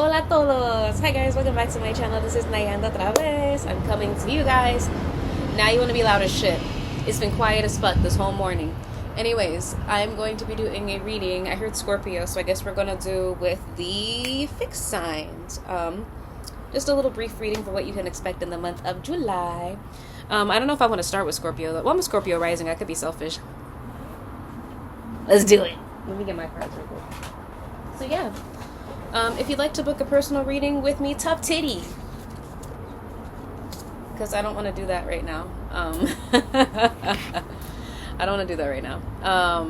Hola todos! Hi guys, welcome back to my channel. This is NyandLa otra vez. I'm coming to you guys. Now you want to be loud as shit. It's been quiet as fuck this whole morning. Anyways, I'm going to be doing a reading. I heard Scorpio, so I guess we're going to do with the fixed signs. Just a little brief reading for what you can expect in the month of July. I don't know if I want to start with Scorpio. Well, I'm a Scorpio rising. I could be selfish. Let's do it. Let me get my cards real quick. So yeah. If you'd like to book a personal reading with me, tough titty. Because I don't want to do that right now. I don't want to do that right now. I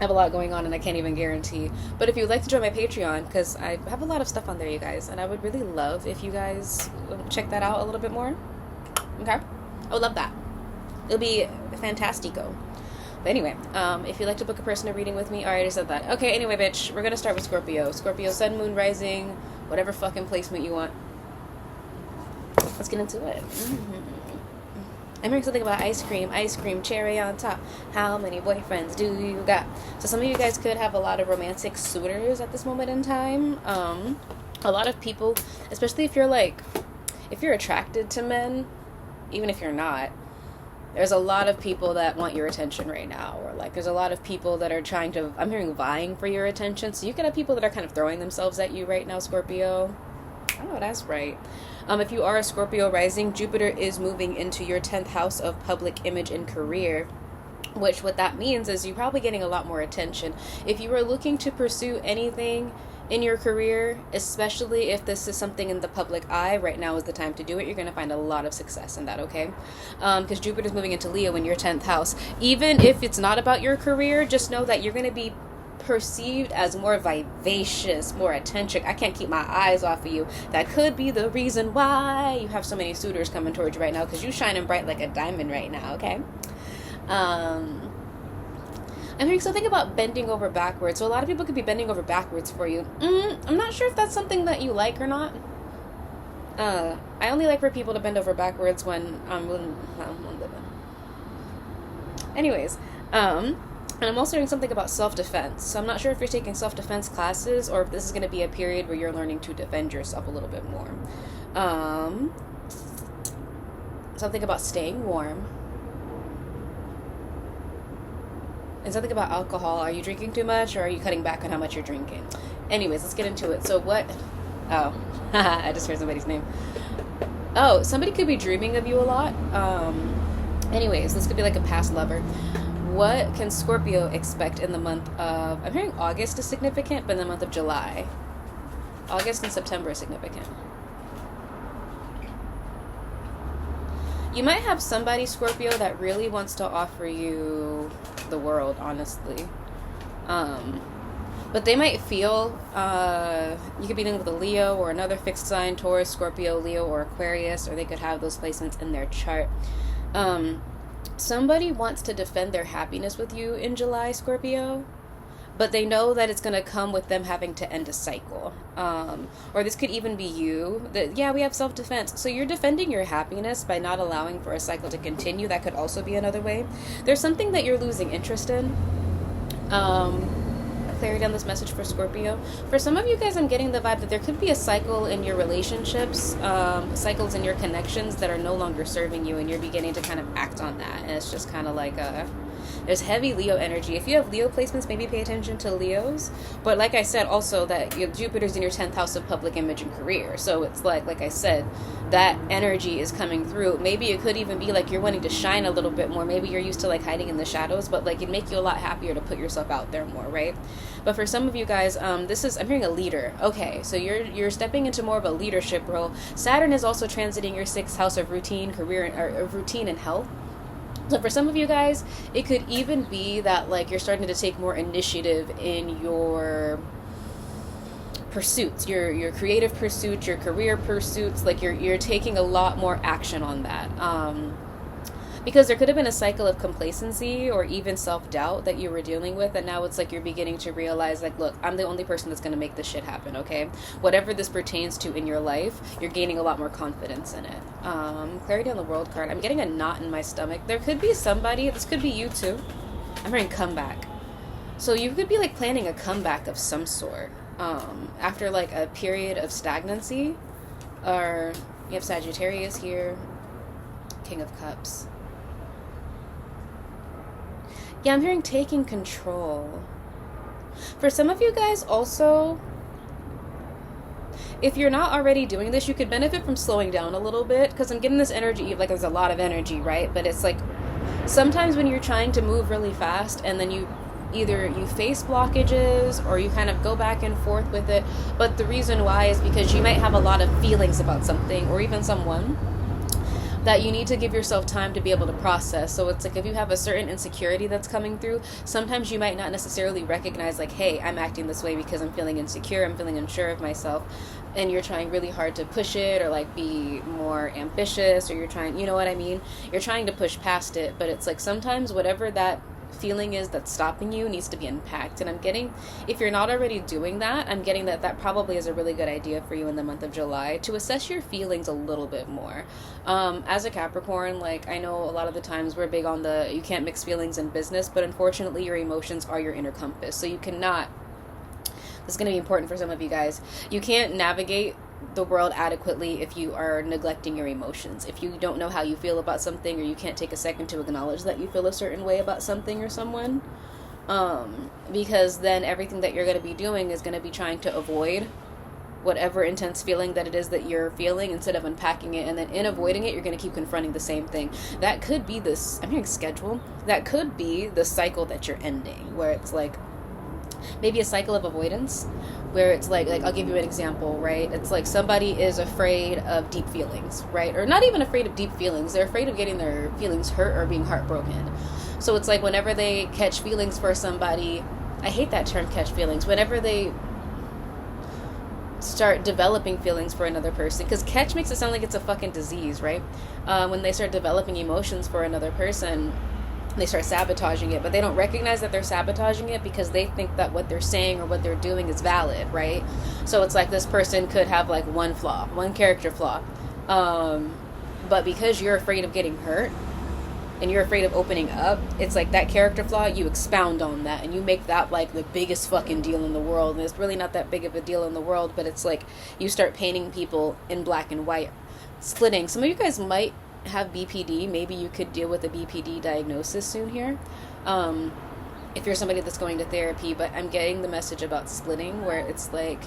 have a lot going on and I can't even guarantee. But if you'd like to join my Patreon, because I have a lot of stuff on there, you guys. And I would really love if you guys check that out a little bit more. Okay? I would love that. It'll be fantastico. But anyway, if you'd like to book a personal reading with me, I already said that. Okay, anyway, bitch, we're going to start with Scorpio. Scorpio, sun, moon, rising, whatever fucking placement you want. Let's get into it. I'm hearing something about ice cream, cherry on top. How many boyfriends do you got? So some of you guys could have a lot of romantic suitors at this moment in time. A lot of people, especially if you're attracted to men, even if you're not, there's a lot of people that want your attention right now, or like there's a lot of people that are I'm hearing vying for your attention. So you could have people that are kind of throwing themselves at you right now, Scorpio. I know that's right. If you are a Scorpio rising, Jupiter is moving into your 10th house of public image and career, which what that means is you're probably getting a lot more attention. If you are looking to pursue anything in your career, especially if this is something in the public eye, right now is the time to do it. You're going to find a lot of success in that, okay? Because Jupiter's moving into Leo in your 10th house. Even if it's not about your career, just know that you're going to be perceived as more vivacious, more attention. I can't keep my eyes off of you. That could be the reason why you have so many suitors coming towards you right now, because you're shining bright like a diamond right now, okay? I'm hearing something about bending over backwards. So a lot of people could be bending over backwards for you. I'm not sure if that's something that you like or not. I only like for people to bend over backwards when I'm living. Anyways, and I'm also hearing something about self-defense. So I'm not sure if you're taking self-defense classes or if this is going to be a period where you're learning to defend yourself a little bit more. Something about staying warm. And something about alcohol. Are you drinking too much or are you cutting back on how much you're drinking? Anyways, let's get into it. So what? Oh, I just heard somebody's name. Oh, somebody could be dreaming of you a lot. Anyways, this could be like a past lover. What can Scorpio expect in the month of... I'm hearing August is significant, but in the month of July. August and September is significant. You might have somebody, Scorpio, that really wants to offer you the world, honestly. But they might feel, you could be dealing with a Leo or another fixed sign, Taurus, Scorpio, Leo, or Aquarius, or they could have those placements in their chart. Somebody wants to defend their happiness with you in July, Scorpio, but they know that it's going to come with them having to end a cycle. Or this could even be you. Yeah, we have self-defense. So you're defending your happiness by not allowing for a cycle to continue. That could also be another way. There's something that you're losing interest in. Clarity on this message for Scorpio. For some of you guys, I'm getting the vibe that there could be a cycle in your relationships, cycles in your connections that are no longer serving you, and you're beginning to kind of act on that. And it's just kind of like there's heavy Leo energy. If you have Leo placements, maybe pay attention to Leos. But like I said, also that your Jupiter's in your 10th house of public image and career. So it's like I said, that energy is coming through. Maybe it could even be like you're wanting to shine a little bit more. Maybe you're used to like hiding in the shadows, but like it'd make you a lot happier to put yourself out there more, right? But for some of you guys, I'm hearing a leader. Okay, so you're stepping into more of a leadership role. Saturn is also transiting your 6th house of routine, career, or routine and health. So for some of you guys, it could even be that like you're starting to take more initiative in your pursuits, your creative pursuits, your career pursuits. Like you're taking a lot more action on that. Because there could have been a cycle of complacency or even self-doubt that you were dealing with, and now it's like you're beginning to realize, like, look, I'm the only person that's going to make this shit happen, okay? Whatever this pertains to in your life, you're gaining a lot more confidence in it. Clarity on the World card. I'm getting a knot in my stomach. There could be somebody, this could be you too. I'm hearing comeback. So you could be like planning a comeback of some sort. after like a period of stagnancy. Or you have Sagittarius here, King of Cups. Yeah, I'm hearing taking control. For some of you guys also, if you're not already doing this, you could benefit from slowing down a little bit, because I'm getting this energy, like there's a lot of energy, right? But it's like sometimes when you're trying to move really fast and then you either you face blockages or you kind of go back and forth with it. But the reason why is because you might have a lot of feelings about something or even someone that you need to give yourself time to be able to process. So it's like if you have a certain insecurity that's coming through, sometimes you might not necessarily recognize like, hey, I'm acting this way because I'm feeling insecure, I'm feeling unsure of myself, and you're trying really hard to push it or like be more ambitious, or you're trying, you know what I mean? You're trying to push past it, but it's like sometimes whatever that feeling is that's stopping you needs to be unpacked. And I'm getting, if you're not already doing that, I'm getting that probably is a really good idea for you in the month of July to assess your feelings a little bit more. As a Capricorn, like I know a lot of the times we're big on the you can't mix feelings in business, but unfortunately your emotions are your inner compass, so you cannot, this is going to be important for some of you guys, you can't navigate the world adequately if you are neglecting your emotions. If you don't know how you feel about something, or you can't take a second to acknowledge that you feel a certain way about something or someone, because then everything that you're going to be doing is going to be trying to avoid whatever intense feeling that it is that you're feeling instead of unpacking it. And then in avoiding it, you're going to keep confronting the same thing. That could be this, I'm hearing schedule, that could be the cycle that you're ending, where it's like maybe a cycle of avoidance, where it's like I'll give you an example, right? It's like somebody is afraid of deep feelings, right? Or not even afraid of deep feelings, they're afraid of getting their feelings hurt or being heartbroken. So it's like whenever they catch feelings for somebody, I hate that term, catch feelings, whenever they start developing feelings for another person, because catch makes it sound like it's a fucking disease, right? When they start developing emotions for another person, they start sabotaging it, but they don't recognize that they're sabotaging it because they think that what they're saying or what they're doing is valid, right? So it's like this person could have like one flaw, one character flaw, but because you're afraid of getting hurt and you're afraid of opening up, it's like that character flaw, you expound on that and you make that like the biggest fucking deal in the world. And it's really not that big of a deal in the world, but it's like you start painting people in black and white, splitting. Some of you guys might have BPD. Maybe you could deal with a BPD diagnosis soon here, if you're somebody that's going to therapy. But I'm getting the message about splitting, where it's like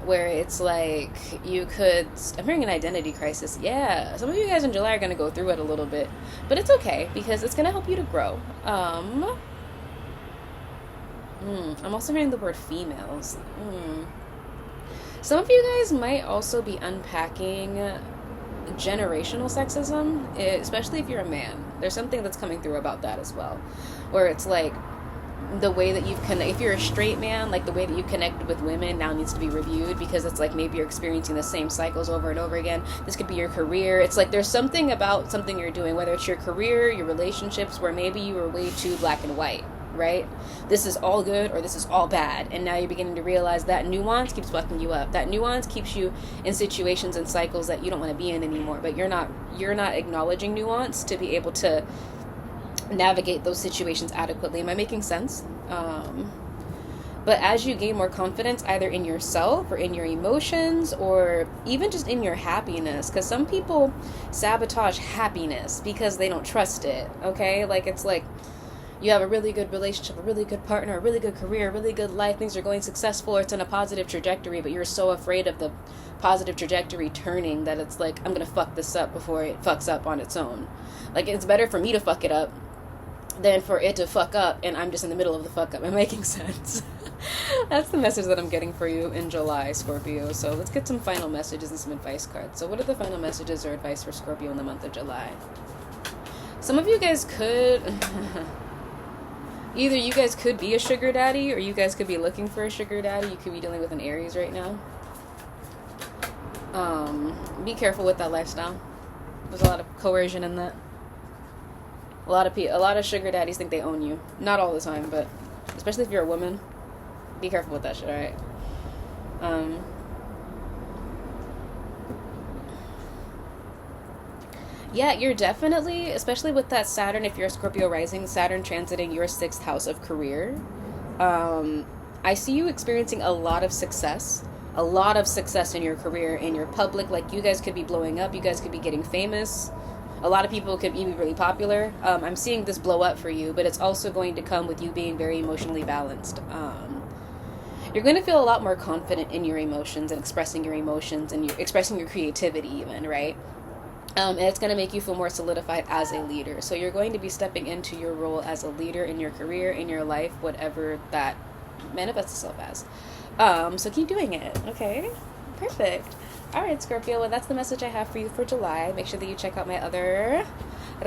where it's like you could, I'm hearing an identity crisis. Yeah, some of you guys in July are going to go through it a little bit, but it's okay because it's going to help you to grow. I'm also hearing the word females. Some of you guys might also be unpacking generational sexism, especially if you're a man. There's something that's coming through about that as well, where it's like the way that if you're a straight man, like the way that you connected with women now needs to be reviewed, because it's like maybe you're experiencing the same cycles over and over again. This could be your career. It's like there's something about something you're doing, whether it's your career, your relationships, where maybe you were way too black and white, right? This is all good or this is all bad, and now you're beginning to realize that nuance keeps fucking you up. That nuance keeps you in situations and cycles that you don't want to be in anymore, but you're not acknowledging nuance to be able to navigate those situations adequately. Am I making sense? But as you gain more confidence either in yourself or in your emotions or even just in your happiness, because some people sabotage happiness because they don't trust it, okay? Like it's like you have a really good relationship, a really good partner, a really good career, a really good life, things are going successful, or it's in a positive trajectory, but you're so afraid of the positive trajectory turning that it's like, I'm going to fuck this up before it fucks up on its own. Like, it's better for me to fuck it up than for it to fuck up and I'm just in the middle of the fuck up. Am I making sense? That's the message that I'm getting for you in July, Scorpio. So let's get some final messages and some advice cards. So what are the final messages or advice for Scorpio in the month of July? Some of you guys could... Either you guys could be a sugar daddy, or you guys could be looking for a sugar daddy. You could be dealing with an Aries right now. Be careful with that lifestyle. There's a lot of coercion in that. A lot of sugar daddies think they own you. Not all the time, but especially if you're a woman, be careful with that shit, alright? Yeah, you're definitely, especially with that Saturn, if you're a Scorpio rising, Saturn transiting your 6th house of career. I see you experiencing a lot of success. A lot of success in your career, in your public. Like, you guys could be blowing up. You guys could be getting famous. A lot of people could be really popular. I'm seeing this blow up for you, but it's also going to come with you being very emotionally balanced. You're going to feel a lot more confident in your emotions and expressing your emotions and expressing your creativity even, right? And it's going to make you feel more solidified as a leader. So you're going to be stepping into your role as a leader in your career, in your life, whatever that manifests itself as. So keep doing it, okay? Perfect. All right, Scorpio, well, that's the message I have for you for July. Make sure that you check out my other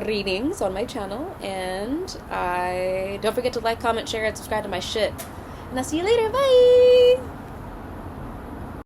readings on my channel. And don't forget to like, comment, share, and subscribe to my shit. And I'll see you later. Bye!